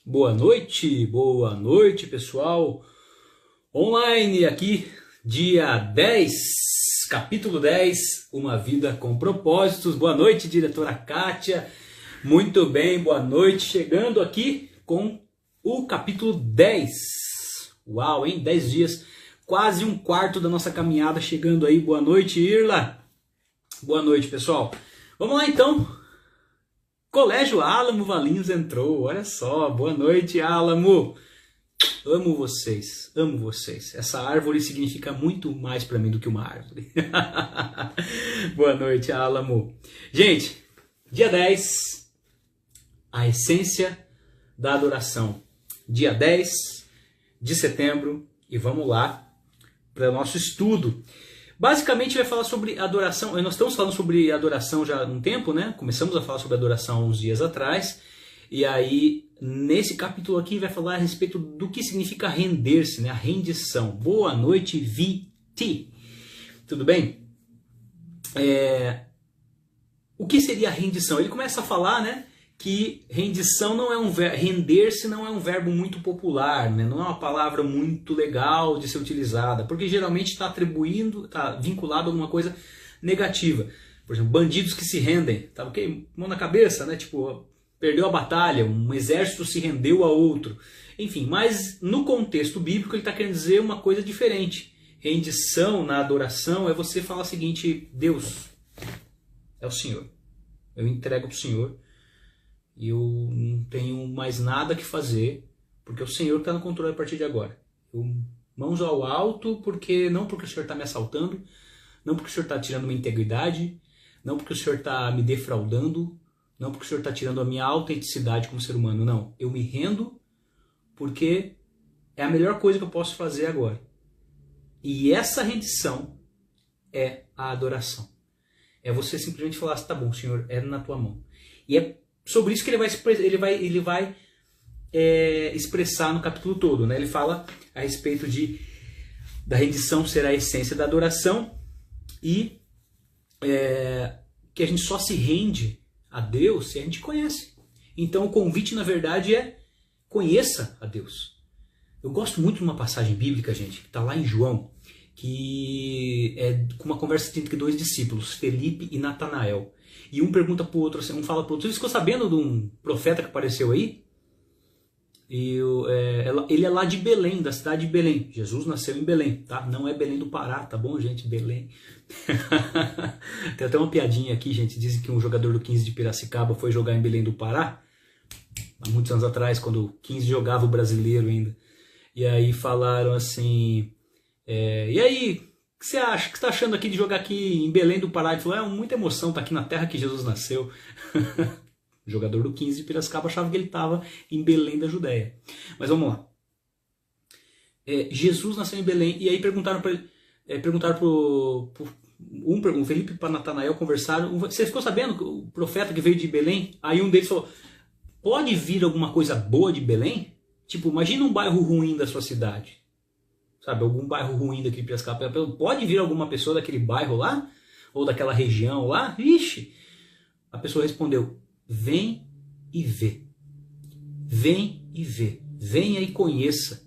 Boa noite pessoal, online aqui, dia 10, capítulo 10, Uma Vida com Propósitos. Boa noite, diretora Kátia, muito bem, boa noite, chegando aqui com o capítulo 10, uau, hein, 10 dias, quase um quarto da nossa caminhada chegando aí. Boa noite, Irla, boa noite pessoal, vamos lá então. Colégio Álamo Valinhos entrou, olha só, boa noite Álamo, amo vocês, essa árvore significa muito mais para mim do que uma árvore. Boa noite Álamo. Gente, dia 10, a essência da adoração, dia 10 de setembro, e vamos lá para o nosso estudo. Basicamente vai falar sobre adoração. Nós estamos falando sobre adoração já há um tempo, né? Começamos a falar sobre adoração uns dias atrás. E aí, nesse capítulo aqui, vai falar a respeito do que significa render-se, né? A rendição. Boa noite, Viti. Tudo bem? O que seria a rendição? Ele começa a falar, né? Que rendição não é um verbo, render-se não é um verbo muito popular, né? Não é uma palavra muito legal de ser utilizada, porque geralmente está atribuindo, está vinculado a alguma coisa negativa. Por exemplo, bandidos que se rendem, tá ok? Mão na cabeça, né? Tipo, perdeu a batalha, um exército se rendeu a outro. Enfim, mas no contexto bíblico ele está querendo dizer uma coisa diferente. Rendição na adoração é você falar o seguinte: Deus é o Senhor, eu entrego para o Senhor. E eu não tenho mais nada que fazer, porque o Senhor está no controle a partir de agora. Mãos ao alto, não porque o Senhor está me assaltando, não porque o Senhor está tirando minha integridade, não porque o Senhor está me defraudando, não porque o Senhor está tirando a minha autenticidade como ser humano. Não, eu me rendo porque é a melhor coisa que eu posso fazer agora. E essa rendição é a adoração. É você simplesmente falar assim: tá bom, Senhor, é na tua mão. E é sobre isso que ele vai expressar no capítulo todo, né? Ele fala a respeito da rendição ser a essência da adoração e que a gente só se rende a Deus se a gente conhece. Então o convite, na verdade, é: conheça a Deus. Eu gosto muito de uma passagem bíblica, gente, que está lá em João, que é com uma conversa entre dois discípulos, Felipe e Natanael. E um pergunta para o outro, assim, um fala para o outro: você ficou sabendo de um profeta que apareceu aí? E ele é lá de Belém, da cidade de Belém. Jesus nasceu em Belém, tá? Não é Belém do Pará, tá bom, gente? Belém. Tem até uma piadinha aqui, gente. Dizem que um jogador do 15 de Piracicaba foi jogar em Belém do Pará, há muitos anos atrás, quando o 15 jogava o Brasileiro ainda. E aí falaram assim: e aí, o que você acha? O que você está achando aqui de jogar aqui em Belém do Pará? Ele falou: muita emoção, tá aqui na terra que Jesus nasceu. O jogador do 15 de Piracicaba achava que ele estava em Belém da Judéia. Mas vamos lá. Jesus nasceu em Belém, e aí perguntaram para o Felipe e para Natanael, conversaram: você ficou sabendo que o profeta que veio de Belém? Aí um deles falou: pode vir alguma coisa boa de Belém? Tipo, imagina um bairro ruim da sua cidade. Sabe, algum bairro ruim daqui de Piracicaba. Pode vir alguma pessoa daquele bairro lá? Ou daquela região lá? Ixi! A pessoa respondeu: vem e vê. Vem e vê. Venha e conheça.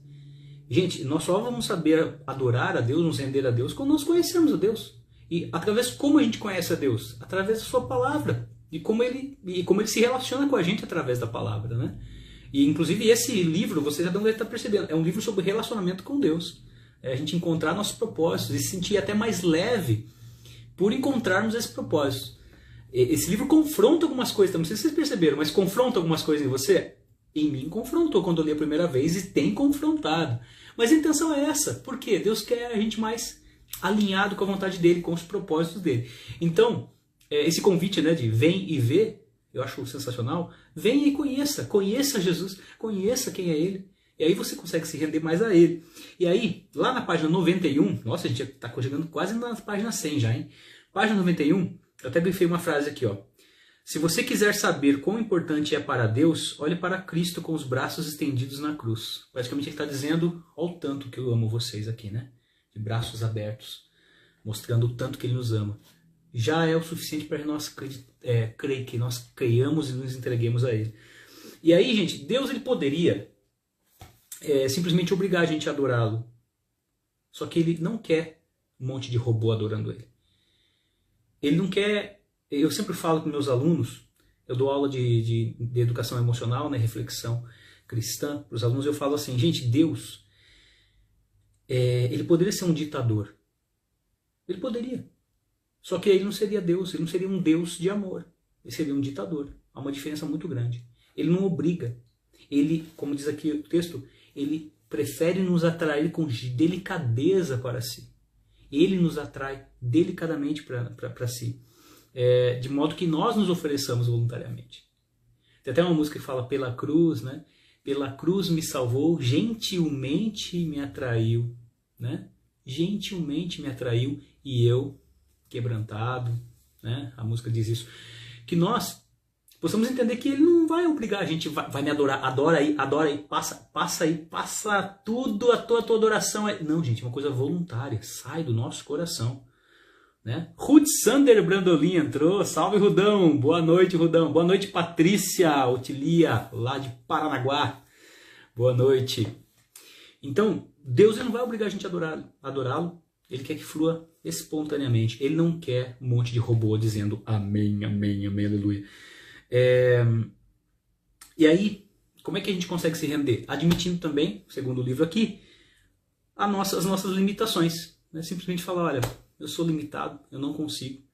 Gente, nós só vamos saber adorar a Deus, nos render a Deus, quando nós conhecemos a Deus. E através de como a gente conhece a Deus? Através da sua palavra. E como ele se relaciona com a gente através da palavra, né? E inclusive esse livro, você já deve estar percebendo, é um livro sobre relacionamento com Deus. É a gente encontrar nossos propósitos e se sentir até mais leve por encontrarmos esse propósito. Esse livro confronta algumas coisas, não sei se vocês perceberam, mas confronta algumas coisas em você. Em mim confrontou quando eu li a primeira vez e tem confrontado. Mas a intenção é essa. Por quê? Deus quer a gente mais alinhado com a vontade dele, com os propósitos dele. Então, esse convite, né, de vem e vê, eu acho sensacional. Venha e conheça Jesus, conheça quem é ele. E aí você consegue se render mais a ele. E aí, lá na página 91, nossa, a gente está chegando quase na página 100 já, hein? Página 91, eu até grifei uma frase aqui, ó. Se você quiser saber quão importante é para Deus, olhe para Cristo com os braços estendidos na cruz. Basicamente ele está dizendo: olha o tanto que eu amo vocês aqui, né? De braços abertos, mostrando o tanto que ele nos ama. Já é o suficiente para nós crer que nós creiamos e nos entreguemos a ele. E aí, gente, Deus ele poderia simplesmente obrigar a gente a adorá-lo. Só que ele não quer um monte de robô adorando ele. Ele não quer... Eu sempre falo com meus alunos, eu dou aula de educação emocional, né, reflexão cristã para os alunos, eu falo assim, gente, Deus, ele poderia ser um ditador. Ele poderia. Só que ele não seria Deus, ele não seria um Deus de amor. Ele seria um ditador. Há uma diferença muito grande. Ele não obriga. Ele, como diz aqui o texto, ele prefere nos atrair com delicadeza para si. Ele nos atrai delicadamente para si. De modo que nós nos ofereçamos voluntariamente. Tem até uma música que fala pela cruz, né? Pela cruz me salvou, gentilmente me atraiu, né? Gentilmente me atraiu e eu, quebrantado, né? A música diz isso. Que nós possamos entender que ele não vai obrigar a gente, vai me adorar, adora aí, passa tudo, a tua adoração aí. Não, gente, é uma coisa voluntária, sai do nosso coração. Né? Ruth Sander Brandolin entrou, salve Rudão, boa noite Rudão, boa noite Patrícia Otilia, lá de Paranaguá, boa noite. Então, Deus ele não vai obrigar a gente a adorá-lo, ele quer que flua espontaneamente, ele não quer um monte de robô dizendo amém, amém, amém, aleluia. E aí, como é que a gente consegue se render? Admitindo também, segundo o livro aqui, as nossas limitações, né? Simplesmente falar, olha, eu sou limitado, eu não consigo.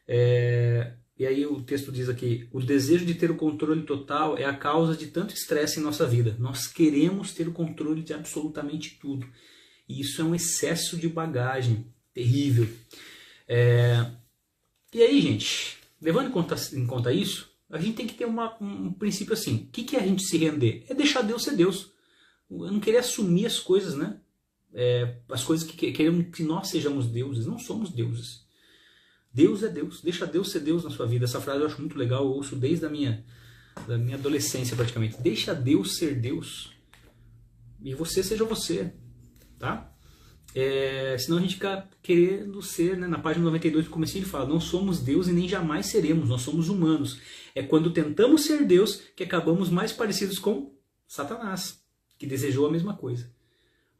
E aí o texto diz aqui, o desejo de ter o controle total é a causa de tanto estresse em nossa vida. Nós queremos ter o controle de absolutamente tudo. E isso é um excesso de bagagem terrível. E aí, gente, levando em conta isso, a gente tem que ter um princípio assim. O que é a gente se render? É deixar Deus ser Deus. Eu não querer assumir as coisas, né? As coisas que queremos que nós sejamos deuses. Não somos deuses. Deus é Deus. Deixa Deus ser Deus na sua vida. Essa frase eu acho muito legal. Eu ouço desde a minha adolescência praticamente. Deixa Deus ser Deus. E você seja você. Tá? Senão a gente fica querendo ser, né? Na página 92 do comecinho ele fala, não somos Deus e nem jamais seremos. Nós somos humanos. É quando tentamos ser Deus que acabamos mais parecidos com Satanás, que desejou a mesma coisa.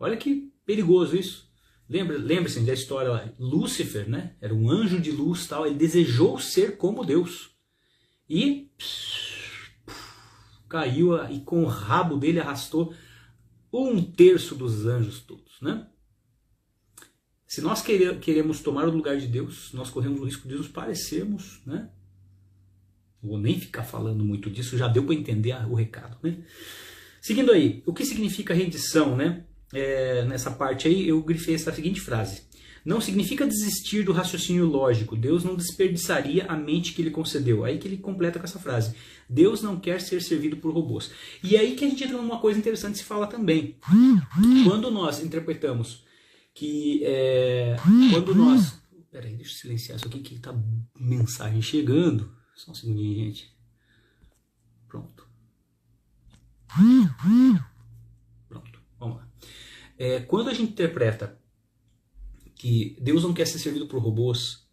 Olha que perigoso isso. Lembre-se da história lá. Lúcifer, né? Era um anjo de luz, tal. Ele desejou ser como Deus. E caiu e com o rabo dele arrastou 1/3 dos anjos todos, né? Se nós queremos tomar o lugar de Deus, nós corremos o risco de nos parecermos, né? Não vou nem ficar falando muito disso, já deu para entender o recado, né? Seguindo aí, o que significa rendição, né? Nessa parte aí eu grifei essa seguinte frase. Não significa desistir do raciocínio lógico. Deus não desperdiçaria a mente que ele concedeu. Aí que ele completa com essa frase. Deus não quer ser servido por robôs. E aí que a gente entra numa coisa interessante de se falar também. Quando nós interpretamos que... quando nós... Peraí, deixa eu silenciar isso aqui que tá mensagem chegando. Só um segundinho, gente. Pronto. Pronto, vamos lá. Quando a gente interpreta que Deus não quer ser servido por robôs,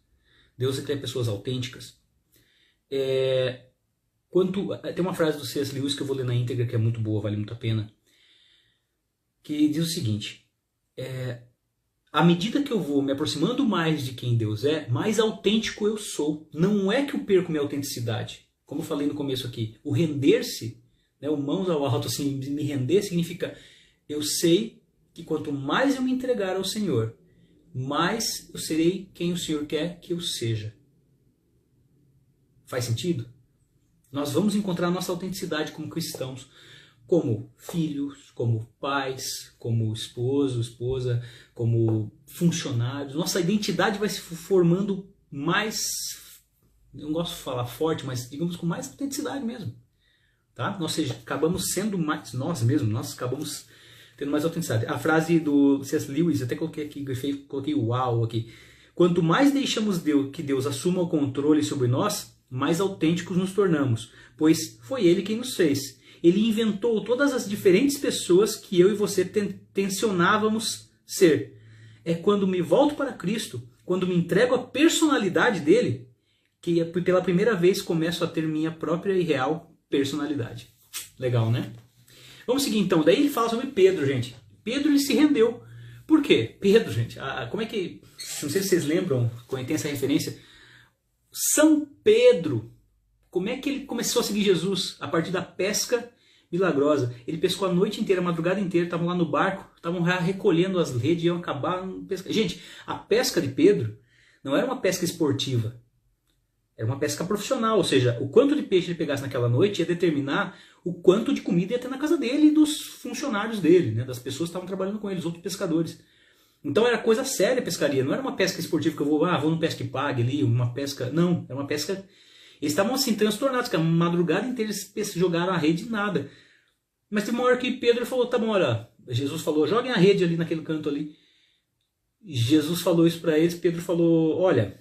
Deus quer pessoas autênticas, tem uma frase do C.S. Lewis que eu vou ler na íntegra, que é muito boa, vale muito a pena, que diz o seguinte, à medida que eu vou me aproximando mais de quem Deus é, mais autêntico eu sou. Não é que eu perco minha autenticidade. Como eu falei no começo aqui, o render-se, né, o mãos ao alto, assim, me render significa, eu sei que quanto mais eu me entregar ao Senhor, mais eu serei quem o Senhor quer que eu seja. Faz sentido? Nós vamos encontrar a nossa autenticidade como cristãos, como filhos, como pais, como esposo, esposa, como funcionários. Nossa identidade vai se formando mais, eu não gosto de falar forte, mas digamos com mais autenticidade mesmo. Tá? Nós acabamos sendo mais nós mesmos, nós acabamos tendo mais autenticidade. A frase do C.S. Lewis, até coloquei aqui, coloquei uau aqui. Quanto mais deixamos que Deus assuma o controle sobre nós, mais autênticos nos tornamos, pois foi Ele quem nos fez. Ele inventou todas as diferentes pessoas que eu e você tensionávamos ser. É quando me volto para Cristo, quando me entrego à personalidade dele, que pela primeira vez começo a ter minha própria e real personalidade. Legal, né? Vamos seguir então. Daí ele fala sobre Pedro, gente. Pedro, ele se rendeu. Por quê? Pedro, gente, como é que... Não sei se vocês lembram, quando tem essa referência. São Pedro, como é que ele começou a seguir Jesus? A partir da pesca milagrosa. Ele pescou a noite inteira, a madrugada inteira, estavam lá no barco, estavam recolhendo as redes, iam acabar pescando. Gente, a pesca de Pedro não era uma pesca esportiva. Era uma pesca profissional, ou seja, o quanto de peixe ele pegasse naquela noite ia determinar o quanto de comida ia ter na casa dele e dos funcionários dele, né, das pessoas que estavam trabalhando com ele, os outros pescadores. Então era coisa séria a pescaria, não era uma pesca esportiva que eu vou no pesca e pague ali, uma pesca... Não, era uma pesca... Eles estavam assim, transtornados, que a madrugada inteira eles jogaram a rede e nada. Mas teve uma hora que Pedro falou, tá bom, olha, Jesus falou, joguem a rede ali naquele canto ali. Jesus falou isso para eles, Pedro falou, olha,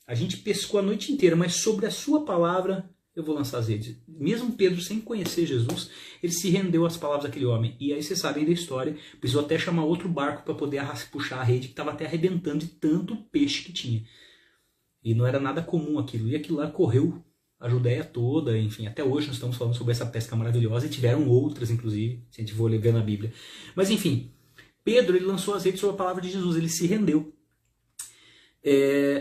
a gente pescou a noite inteira, mas sobre a sua palavra eu vou lançar as redes. Mesmo Pedro, sem conhecer Jesus, ele se rendeu às palavras daquele homem. E aí vocês sabem da história, precisou até chamar outro barco para poder puxar a rede, que estava até arrebentando de tanto peixe que tinha. E não era nada comum aquilo. E aquilo lá correu a Judéia toda, enfim, até hoje nós estamos falando sobre essa pesca maravilhosa, e tiveram outras, inclusive, se a gente for ver na Bíblia. Mas enfim, Pedro, ele lançou as redes sobre a palavra de Jesus, ele se rendeu.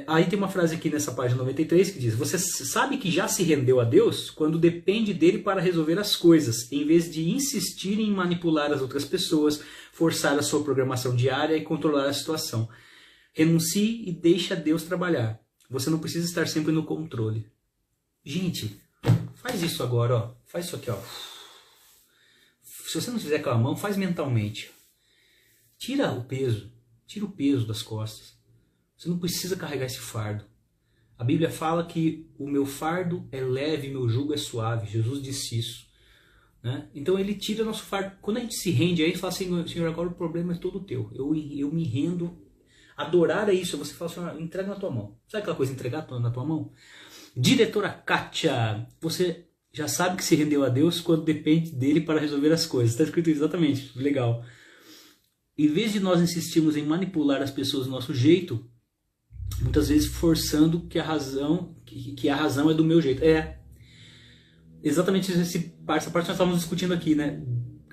Aí tem uma frase aqui nessa página 93 que diz: você sabe que já se rendeu a Deus quando depende dele para resolver as coisas, em vez de insistir em manipular as outras pessoas, forçar a sua programação diária e controlar a situação. Renuncie e deixe a Deus trabalhar. Você não precisa estar sempre no controle. Gente, faz isso agora, ó. Faz isso aqui, ó. Se você não fizer com a mão, faz mentalmente. Tira o peso das costas. Você não precisa carregar esse fardo. A Bíblia fala que o meu fardo é leve, meu jugo é suave. Jesus disse isso, né? Então ele tira nosso fardo. Quando a gente se rende a ele, fala assim, Senhor, agora o problema é todo teu. Eu me rendo. Adorar é isso. Você fala, Senhor, entrega na tua mão. Sabe aquela coisa, entregar na tua mão? Diretora Kátia, você já sabe que se rendeu a Deus quando depende dele para resolver as coisas. Está escrito exatamente. Legal. Em vez de nós insistirmos em manipular as pessoas do nosso jeito, muitas vezes forçando que a razão é do meu jeito. Exatamente essa parte nós estávamos discutindo aqui, né?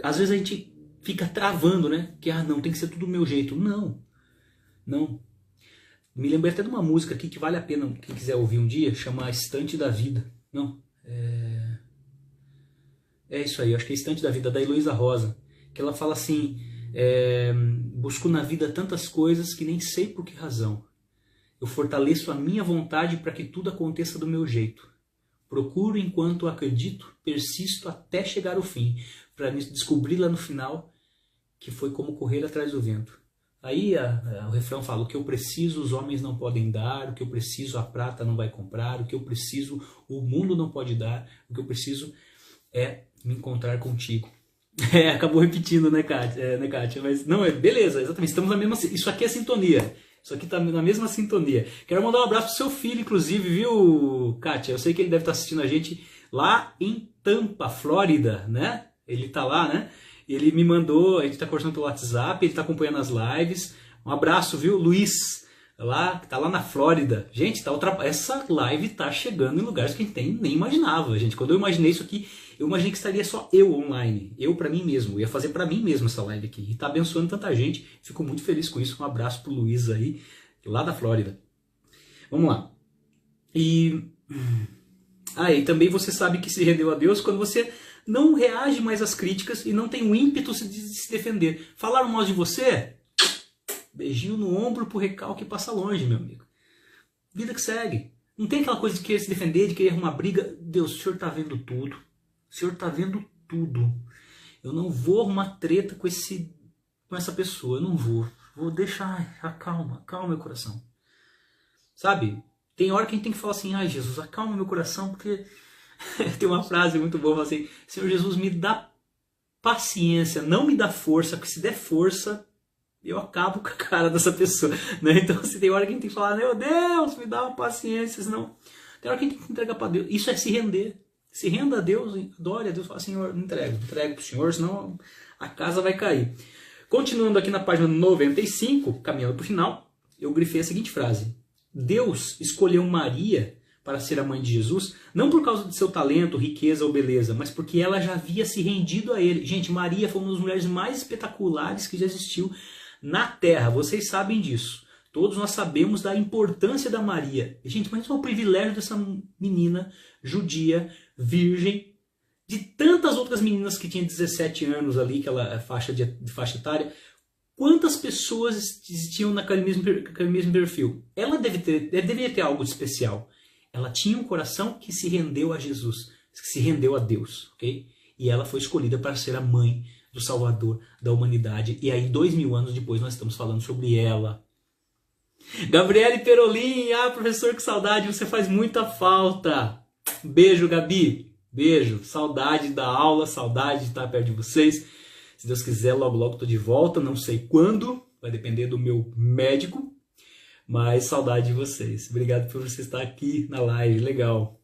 Às vezes a gente fica travando, né? Que não, tem que ser tudo do meu jeito. Não. Me lembrei até de uma música aqui que vale a pena, quem quiser ouvir um dia, chama Estante da Vida. Não, é isso aí, acho que é Estante da Vida, da Heloísa Rosa. Que ela fala assim, busco na vida tantas coisas que nem sei por que razão. Eu fortaleço a minha vontade para que tudo aconteça do meu jeito. Procuro enquanto acredito, persisto até chegar ao fim, para descobrir lá no final que foi como correr atrás do vento. Aí o refrão fala, o que eu preciso os homens não podem dar, o que eu preciso a prata não vai comprar, o que eu preciso o mundo não pode dar, o que eu preciso é me encontrar contigo. Acabou repetindo, né, Kátia? Mas não, beleza, exatamente, estamos na mesma... Isso aqui é sintonia. Isso aqui está na mesma sintonia. Quero mandar um abraço pro seu filho, inclusive, viu, Kátia? Eu sei que ele deve estar assistindo a gente lá em Tampa, Flórida, né? Ele está lá, né? Ele me mandou, a gente está conversando pelo WhatsApp, ele está acompanhando as lives. Um abraço, viu, Luiz? Que tá lá na Flórida. Gente, essa live tá chegando em lugares que a gente nem imaginava, gente. Quando eu imaginei isso aqui, eu imaginei que estaria só eu online. Eu para mim mesmo. Eu ia fazer para mim mesmo essa live aqui. E tá abençoando tanta gente. Fico muito feliz com isso. Um abraço pro Luiz aí, lá da Flórida. Vamos lá. E também você sabe que se rendeu a Deus quando você não reage mais às críticas e não tem o ímpeto de se defender. Falaram mal de você? Beijinho no ombro pro recalque passa longe, meu amigo. Vida que segue. Não tem aquela coisa de querer se defender, de querer arrumar briga. Deus, o Senhor tá vendo tudo. O Senhor tá vendo tudo. Eu não vou arrumar treta com essa pessoa. Eu não vou. Vou deixar. Acalma meu coração. Sabe? Tem hora que a gente tem que falar assim, Jesus, acalma meu coração, porque tem uma frase muito boa, assim, Senhor Jesus, me dá paciência, não me dá força, porque se der força, eu acabo com a cara dessa pessoa, né? Então, se tem hora que a gente tem que falar, meu Deus, me dá uma paciência, senão tem hora que a gente tem que entregar para Deus. Isso é se render. Se renda a Deus, adore a Deus, fala, Senhor, entrego para o Senhor, senão a casa vai cair. Continuando aqui na página 95, caminhando para o final, eu grifei a seguinte frase: Deus escolheu Maria para ser a mãe de Jesus, não por causa de seu talento, riqueza ou beleza, mas porque ela já havia se rendido a ele. Gente, Maria foi uma das mulheres mais espetaculares que já existiu na Terra, vocês sabem disso. Todos nós sabemos da importância da Maria. Gente, mas é o privilégio dessa menina judia, virgem, de tantas outras meninas que tinham 17 anos ali, aquela faixa faixa etária. Quantas pessoas existiam naquele mesmo perfil? Ela deveria ter algo de especial. Ela tinha um coração que se rendeu a Jesus, que se rendeu a Deus, ok? E ela foi escolhida para ser a mãe do Salvador da humanidade. E aí, 2000 anos depois, nós estamos falando sobre ela. Gabriele Perolin, professor, que saudade, você faz muita falta. Beijo, Gabi. Beijo. Saudade da aula, saudade de estar perto de vocês. Se Deus quiser, logo logo estou de volta, não sei quando, vai depender do meu médico, mas saudade de vocês. Obrigado por você estar aqui na live, legal.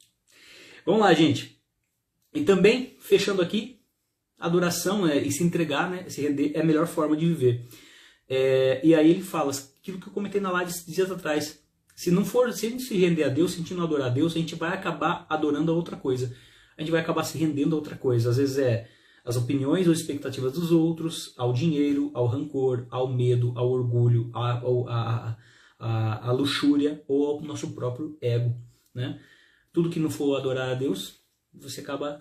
Vamos lá, gente. E também, fechando aqui, adoração, né, e se entregar, né, se render, é a melhor forma de viver. E aí ele fala, aquilo que eu comentei na live dias atrás, se a gente se render a Deus, se a gente não adorar a Deus, a gente vai acabar adorando a outra coisa. A gente vai acabar se rendendo a outra coisa. Às vezes as opiniões ou expectativas dos outros, ao dinheiro, ao rancor, ao medo, ao orgulho, à luxúria ou ao nosso próprio ego, né? Tudo que não for adorar a Deus, você acaba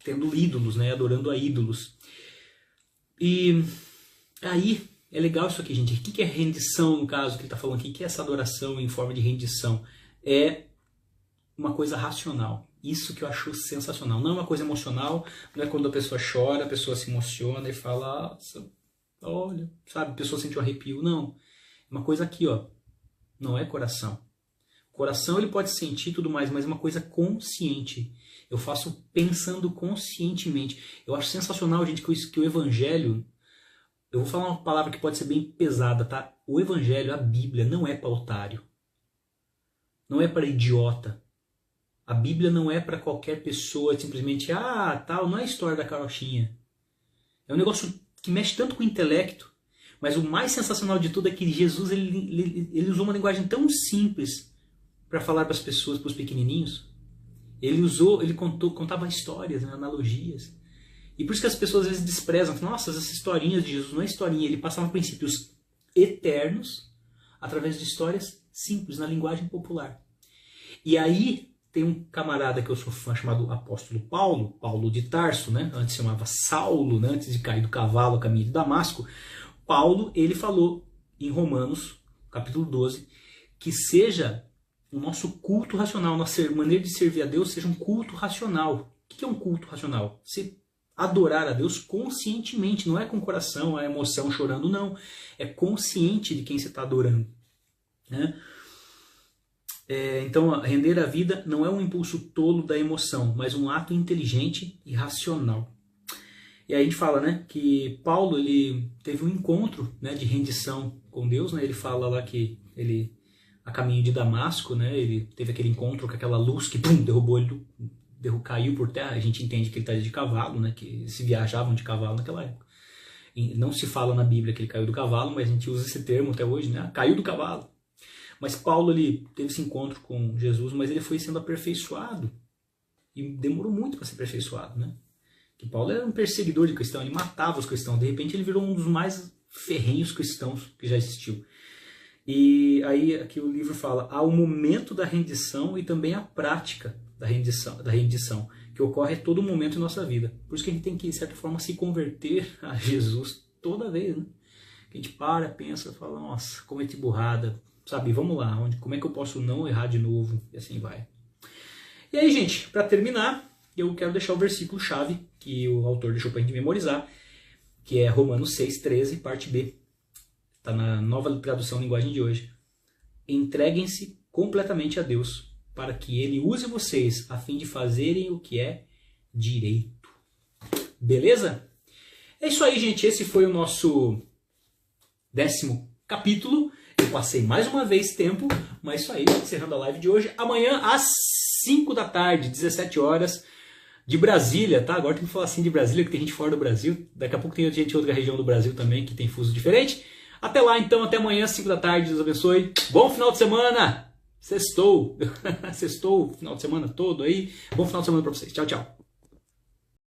tendo ídolos, né? Adorando a ídolos. E aí, é legal isso aqui, gente. O que é rendição, no caso, que ele está falando aqui? O que é essa adoração em forma de rendição? É uma coisa racional. Isso que eu acho sensacional. Não é uma coisa emocional, não é quando a pessoa chora, a pessoa se emociona e fala, olha, sabe, a pessoa sente um arrepio. Não. É uma coisa aqui, ó. Não é coração. Coração ele pode sentir tudo mais, mas é uma coisa consciente. Eu faço pensando conscientemente. Eu acho sensacional, gente, que o Evangelho... Eu vou falar uma palavra que pode ser bem pesada, tá? O Evangelho, a Bíblia, não é para otário. Não é para idiota. A Bíblia não é para qualquer pessoa simplesmente, tal, não é a história da carochinha. É um negócio que mexe tanto com o intelecto, mas o mais sensacional de tudo é que Jesus ele usou uma linguagem tão simples para falar para as pessoas, para os pequenininhos. Ele contava histórias, né, analogias. E por isso que as pessoas às vezes desprezam, nossa, essas historinhas de Jesus não é historinha, ele passava princípios eternos através de histórias simples, na linguagem popular. E aí tem um camarada que eu sou fã chamado Apóstolo Paulo de Tarso, né? Antes se chamava Saulo, né? Antes de cair do cavalo a caminho de Damasco. Paulo, ele falou em Romanos, capítulo 12, que seja o nosso culto racional, nossa maneira de servir a Deus seja um culto racional. O que é um culto racional? Você adorar a Deus conscientemente, não é com o coração, a emoção chorando, não. É consciente de quem você está adorando, né? Então, render a vida não é um impulso tolo da emoção, mas um ato inteligente e racional. E aí a gente fala, né, que Paulo ele teve um encontro, né, de rendição com Deus, né? Ele fala lá que ele, a caminho de Damasco, né, ele teve aquele encontro com aquela luz que derrubou ele, caiu por terra. A gente entende que ele está de cavalo, né, que se viajavam de cavalo naquela época. E não se fala na Bíblia que ele caiu do cavalo, mas a gente usa esse termo até hoje, né? Caiu do cavalo. Mas Paulo ele teve esse encontro com Jesus, mas ele foi sendo aperfeiçoado. E demorou muito para ser aperfeiçoado, né? Que Paulo era um perseguidor de cristãos, ele matava os cristãos. De repente ele virou um dos mais ferrenhos cristãos que já existiu. E aí aqui o livro fala, há o momento da rendição e também a prática da rendição, que ocorre a todo momento em nossa vida. Por isso que a gente tem que, de certa forma, se converter a Jesus toda vez, né? Que a gente para, pensa, fala, nossa, cometi burrada, sabe, vamos lá, como é que eu posso não errar de novo? E assim vai. E aí, gente, para terminar, eu quero deixar o versículo-chave que o autor deixou para a gente memorizar, que é Romanos 6,13, parte B. Está na nova tradução linguagem de hoje. Entreguem-se completamente a Deus, para que Ele use vocês a fim de fazerem o que é direito. Beleza? É isso aí, gente. Esse foi o nosso 10º capítulo. Eu passei mais uma vez tempo, mas isso aí, encerrando a live de hoje. Amanhã às 5 da tarde, 17 horas, de Brasília, tá? Agora tem que falar assim de Brasília, que tem gente fora do Brasil. Daqui a pouco tem gente de outra região do Brasil também, que tem fuso diferente. Até lá, então, até amanhã, 5 da tarde. Deus abençoe. Bom final de semana! Sextou. Sextou o final de semana todo aí. Bom final de semana para vocês. Tchau, tchau.